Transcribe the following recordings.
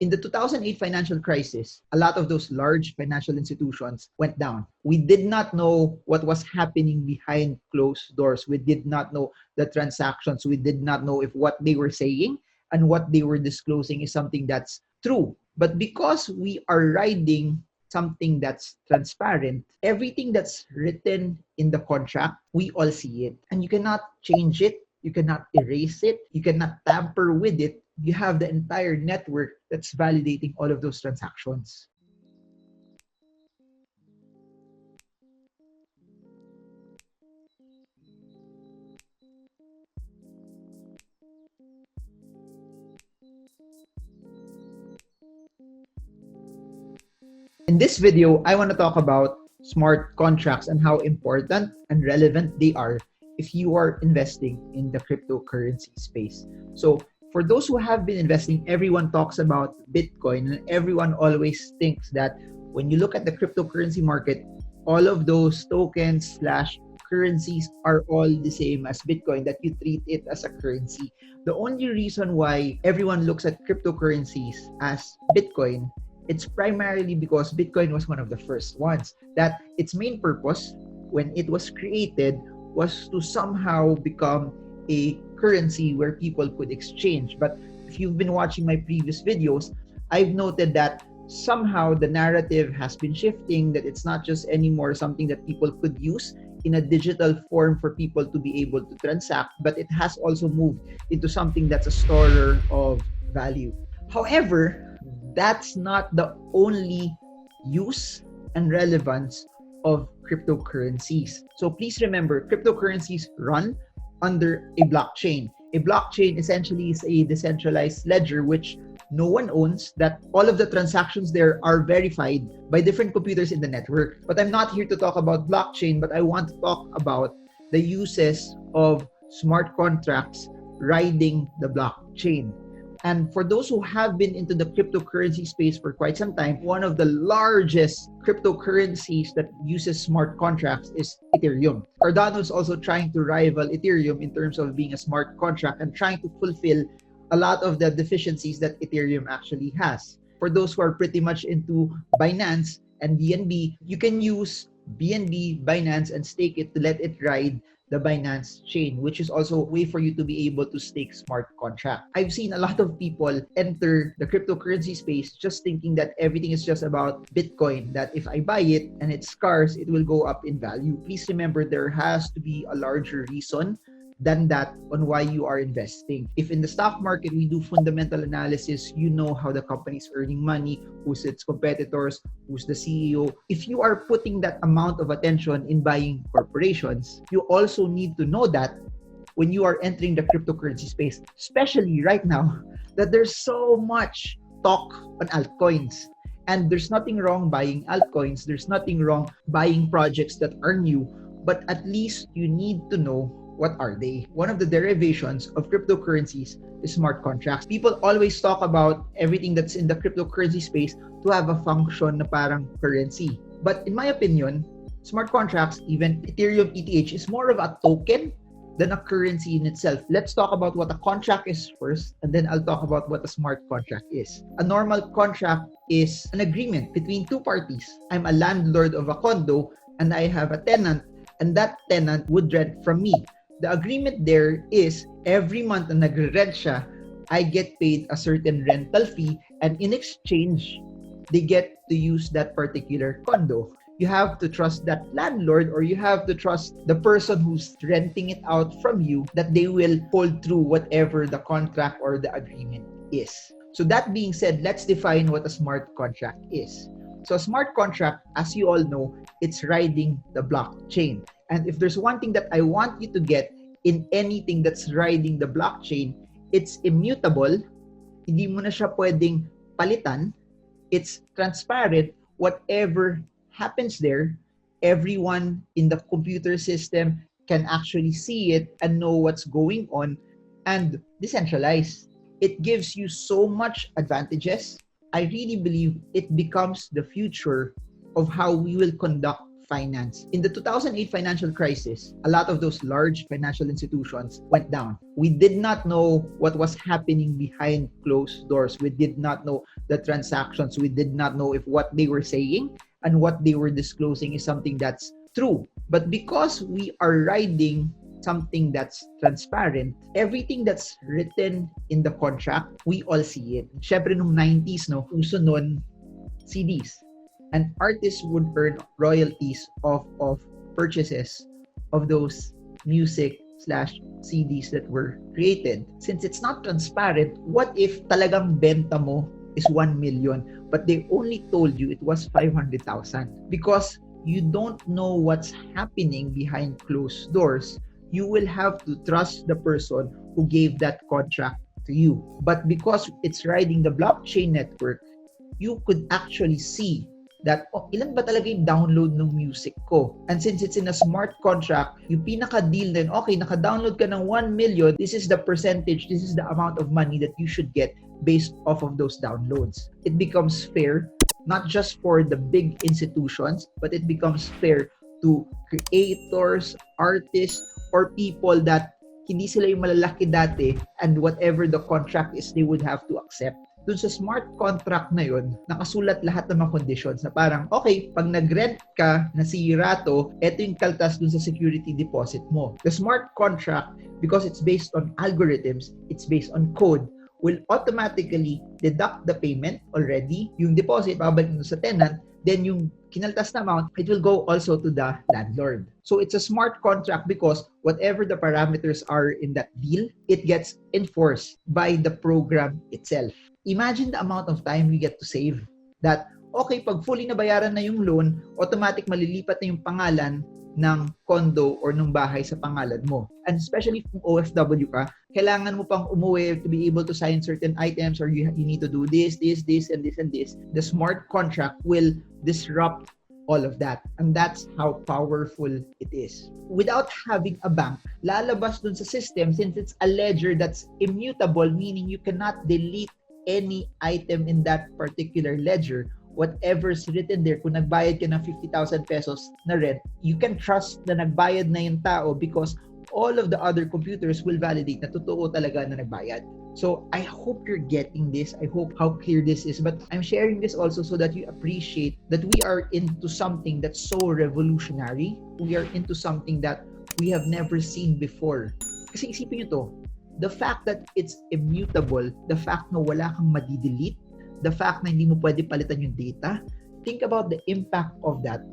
In the 2008 financial crisis, a lot of those large financial institutions went down. We did not know what was happening behind closed doors. We did not know the transactions. We did not know if what they were saying and what they were disclosing is something that's true. But because we are riding something that's transparent, everything that's written in the contract, we all see it. And you cannot change it. You cannot erase it. You cannot tamper with it. You have the entire network that's validating all of those transactions. In this video, I want to talk about smart contracts and how important and relevant they are if you are investing in the cryptocurrency space. So for those who have been investing, everyone talks about Bitcoin and everyone always thinks that when you look at the cryptocurrency market, all of those tokens / currencies are all the same as Bitcoin, that you treat it as a currency. The only reason why everyone looks at cryptocurrencies as Bitcoin, it's primarily because Bitcoin was one of the first ones, that its main purpose when it was created was to somehow become a currency where people could exchange. But if you've been watching my previous videos, I've noted that somehow the narrative has been shifting, that it's not just anymore something that people could use in a digital form for people to be able to transact, but it has also moved into something that's a storer of value. However, that's not the only use and relevance of cryptocurrencies. So please remember, cryptocurrencies run under a blockchain. A blockchain essentially is a decentralized ledger which no one owns, that all of the transactions there are verified by different computers in the network. But I'm not here to talk about blockchain, but I want to talk about the uses of smart contracts riding the blockchain. And for those who have been into the cryptocurrency space for quite some time, one of the largest cryptocurrencies that uses smart contracts is Ethereum. Cardano is also trying to rival Ethereum in terms of being a smart contract and trying to fulfill a lot of the deficiencies that Ethereum actually has. For those who are pretty much into Binance and BNB, you can use BNB, Binance, and stake it to let it ride the Binance chain, which is also a way for you to be able to stake smart contract. I've seen a lot of people enter the cryptocurrency space just thinking that everything is just about Bitcoin, that if I buy it and it's scarce, it will go up in value. Please remember, there has to be a larger reason than that on why you are investing. If in the stock market we do fundamental analysis, you know how the company is earning money, who's its competitors, who's the CEO. If you are putting that amount of attention in buying corporations, you also need to know that when you are entering the cryptocurrency space, especially right now, that there's so much talk on altcoins. And there's nothing wrong buying altcoins. There's nothing wrong buying projects that are new, but at least you need to know what are they. One of the derivations of cryptocurrencies is smart contracts. People always talk about everything that's in the cryptocurrency space to have a function na parang currency. But in my opinion, smart contracts, even Ethereum ETH, is more of a token than a currency in itself. Let's talk about what a contract is first, and then I'll talk about what a smart contract is. A normal contract is an agreement between two parties. I'm a landlord of a condo and I have a tenant, and that tenant would rent from me. The agreement there is every month na nagre-rent siya, I get paid a certain rental fee, and in exchange, they get to use that particular condo. You have to trust that landlord, or you have to trust the person who's renting it out from you, that they will hold through whatever the contract or the agreement is. So that being said, let's define what a smart contract is. So a smart contract, as you all know, it's riding the blockchain. And if there's one thing that I want you to get in anything that's riding the blockchain, it's immutable. Hindi mo na siya pwedeng palitan. It's transparent. Whatever happens there, everyone in the computer system can actually see it and know what's going on, and decentralized. It gives you so much advantages. I really believe it becomes the future of how we will conduct finance. In the 2008 financial crisis, a lot of those large financial institutions went down. We did not know what was happening behind closed doors. We did not know the transactions. We did not know if what they were saying and what they were disclosing is something that's true. But because we are riding something that's transparent, everything that's written in the contract, we all see it. Syempre nung 90s, no, uso nun, CDs. And artists would earn royalties of purchases of those music/CDs that were created. Since it's not transparent, what if talagang benta mo is 1 million, but they only told you it was 500,000? Because you don't know what's happening behind closed doors, you will have to trust the person who gave that contract to you. But because it's riding the blockchain network, you could actually see that, oh, ilan ba talaga yung download ng music ko? And since it's in a smart contract, yung pinaka-deal din, okay, naka-download ka ng 1 million, this is the percentage, this is the amount of money that you should get based off of those downloads. It becomes fair, not just for the big institutions, but it becomes fair to creators, artists, or people that hindi sila yung malalaki dati, and whatever the contract is, they would have to accept. Dun sa smart contract na yun, nakasulat lahat ng mga conditions na parang, okay, pag nag-rent ka, nasira to, eto yung kaltas dun sa security deposit mo. The smart contract, because it's based on algorithms, it's based on code, will automatically deduct the payment already. Yung deposit, babalik mo sa tenant, then yung kinaltas na amount, it will go also to the landlord. So it's a smart contract because whatever the parameters are in that deal, it gets enforced by the program itself. Imagine the amount of time you get to save. That, okay, pag fully nabayaran na yung loan, automatic malilipat na yung pangalan ng condo or ng bahay sa pangalan mo. And especially kung OFW ka, kailangan mo pang umuwi to be able to sign certain items, or you need to do this, and this. The smart contract will disrupt all of that. And that's how powerful it is. Without having a bank, lalabas dun sa system, since it's a ledger that's immutable, meaning you cannot delete any item in that particular ledger. Whatever's written there, kung nagbayad ka ng 50,000 pesos na rent, you can trust na nagbayad na yung tao because all of the other computers will validate na totoo talaga na nagbayad. So I hope you're getting this. I hope how clear this is. But I'm sharing this also so that you appreciate that we are into something that's so revolutionary. We are into something that we have never seen before. Kasi isipin nyo to, the fact that it's immutable, the fact na wala kang madidelete, the fact na hindi mo pwede palitan yung data, think about the impact of that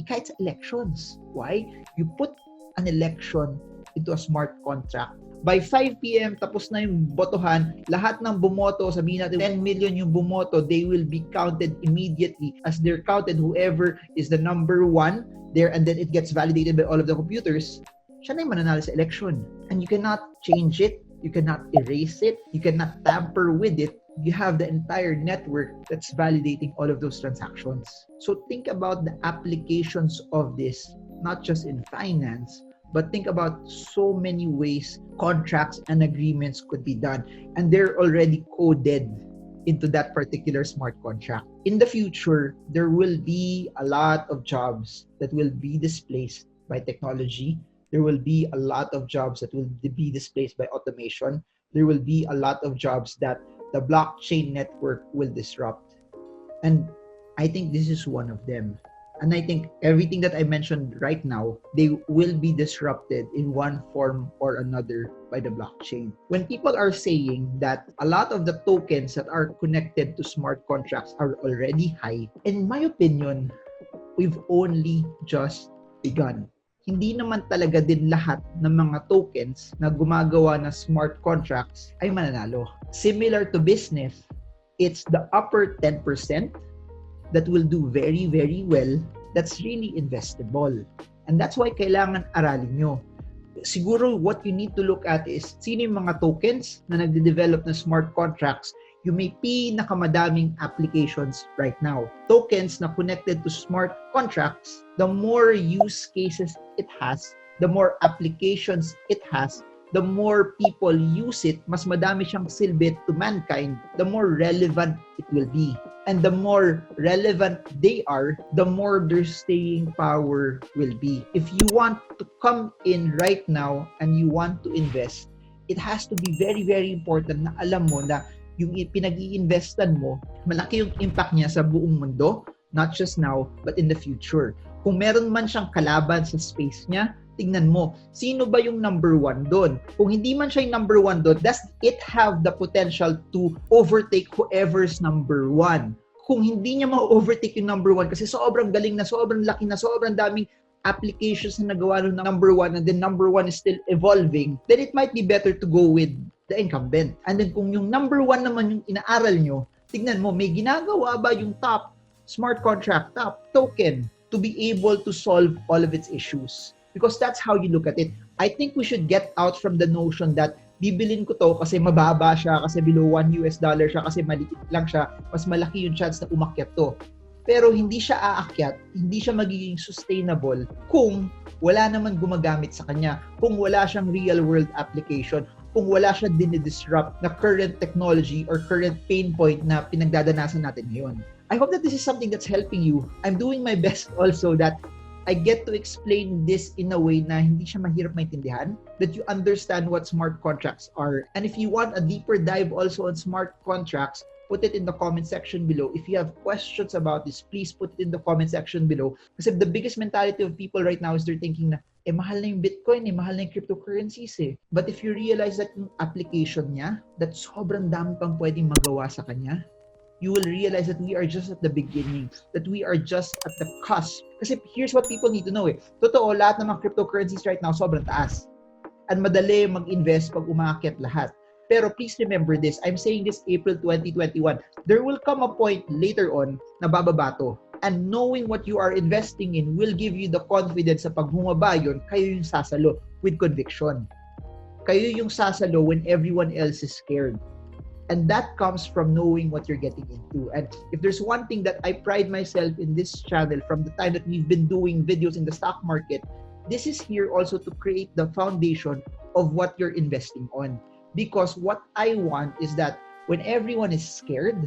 kahit sa elections. Why? You put an election into a smart contract. By 5 p.m., tapos na yung botohan, lahat ng bumoto, sabihin natin 10 million yung bumoto, they will be counted immediately. As they're counted, whoever is the number one there, and then it gets validated by all of the computers, siya na yung mananalo sa election. And you cannot change it, you cannot erase it, you cannot tamper with it. You have the entire network that's validating all of those transactions. So think about the applications of this, not just in finance, but think about so many ways contracts and agreements could be done. And they're already coded into that particular smart contract. In the future, there will be a lot of jobs that will be displaced by technology. There will be a lot of jobs that will be displaced by automation. There will be a lot of jobs that the blockchain network will disrupt. And I think this is one of them. And I think everything that I mentioned right now, they will be disrupted in one form or another by the blockchain. When people are saying that a lot of the tokens that are connected to smart contracts are already high, in my opinion, we've only just begun. Hindi naman talaga din lahat ng mga tokens na gumagawa ng smart contracts ay mananalo. Similar to business, it's the upper 10% that will do very, very well, that's really investable. And that's why kailangan aralin nyo. Siguro what you need to look at is sino yung mga tokens na nagde-develop ng smart contracts yung may pinakamadaming applications right now. Tokens na connected to smart contracts, the more use cases it has, the more applications it has, the more people use it, mas madami siyang silbi to mankind, the more relevant it will be. And the more relevant they are, the more their staying power will be. If you want to come in right now and you want to invest, it has to be very, very important na alam mo na yung pinag-i-investan mo, malaki yung impact niya sa buong mundo, not just now, but in the future. Kung meron man siyang kalaban sa space niya, tingnan mo, sino ba yung number one doon? Kung hindi man siya yung number one doon, does it have the potential to overtake whoever's number one? Kung hindi niya ma-overtake yung number one kasi sobrang galing na, sobrang laki na, sobrang daming applications na nagawa ng number one and then number one is still evolving, then it might be better to go with the incumbent. And then kung yung number one naman yung inaaral nyo, tignan mo, may ginagawa ba yung top smart contract, top token to be able to solve all of its issues? Because that's how you look at it. I think we should get out from the notion that bibilin ko to kasi mababa siya, kasi below $1 siya, kasi maliit lang siya, mas malaki yung chance na umakyat to. Pero hindi siya aakyat, hindi siya magiging sustainable kung wala naman gumagamit sa kanya, kung wala siyang real-world application, kung wala siya dinidisrupt na current technology or current pain point na pinagdadanasan natin ngayon. I hope that this is something that's helping you. I'm doing my best also that I get to explain this in a way na hindi siya mahirap maintindihan, that you understand what smart contracts are. And if you want a deeper dive also on smart contracts, put it in the comment section below. If you have questions about this, please put it in the comment section below. Kasi the biggest mentality of people right now is they're thinking na, mahal na yung Bitcoin, mahal na yung cryptocurrencies eh. But if you realize that yung application niya, that sobrang dami pang pwedeng magawa sa kanya, you will realize that we are just at the beginning, that we are just at the cusp. Kasi here's what people need to know eh. Totoo, lahat ng mga cryptocurrencies right now sobrang taas. And madali mag-invest pag umakyat lahat. Pero please remember this, I'm saying this April 2021, there will come a point later on na bababa to. And knowing what you are investing in will give you the confidence sa pag bumaba yun, kayo yung sasalo with conviction. Kayo yung sasalo when everyone else is scared. And that comes from knowing what you're getting into. And if there's one thing that I pride myself in this channel from the time that we've been doing videos in the stock market, this is here also to create the foundation of what you're investing on. Because what I want is that when everyone is scared,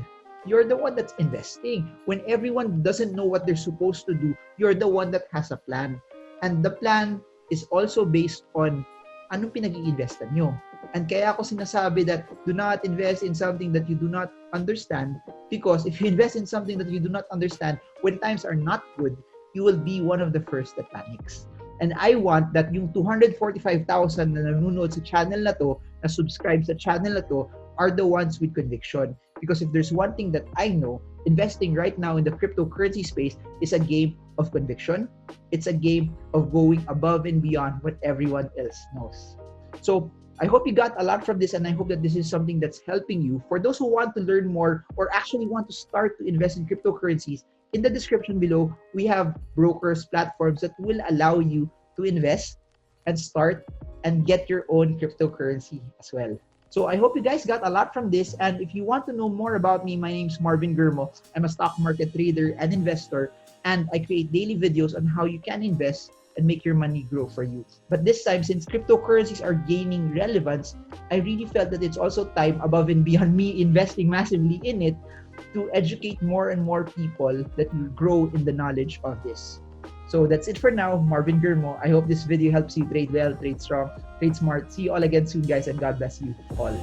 you're the one that's investing. When everyone doesn't know what they're supposed to do, you're the one that has a plan. And the plan is also based on anong pinag-i-investan nyo. And kaya ako sinasabi that do not invest in something that you do not understand, because if you invest in something that you do not understand, when times are not good, you will be one of the first that panics. And I want that yung 245,000 na nanonood sa channel na to, na subscribe sa channel na to, are the ones with conviction. Because if there's one thing that I know, investing right now in the cryptocurrency space is a game of conviction. It's a game of going above and beyond what everyone else knows. So I hope you got a lot from this, and I hope that this is something that's helping you. For those who want to learn more or actually want to start to invest in cryptocurrencies, in the description below, we have brokers, platforms that will allow you to invest and start and get your own cryptocurrency as well. So I hope you guys got a lot from this. And if you want to know more about me, my name's Marvin Germo. I'm a stock market trader and investor, and I create daily videos on how you can invest and make your money grow for you. But this time, since cryptocurrencies are gaining relevance, I really felt that it's also time, above and beyond me investing massively in it, to educate more and more people that will grow in the knowledge of this. So that's it for now. Marvin Germo. I hope this video helps you trade well, trade strong, trade smart. See you all again soon, guys, and God bless you all.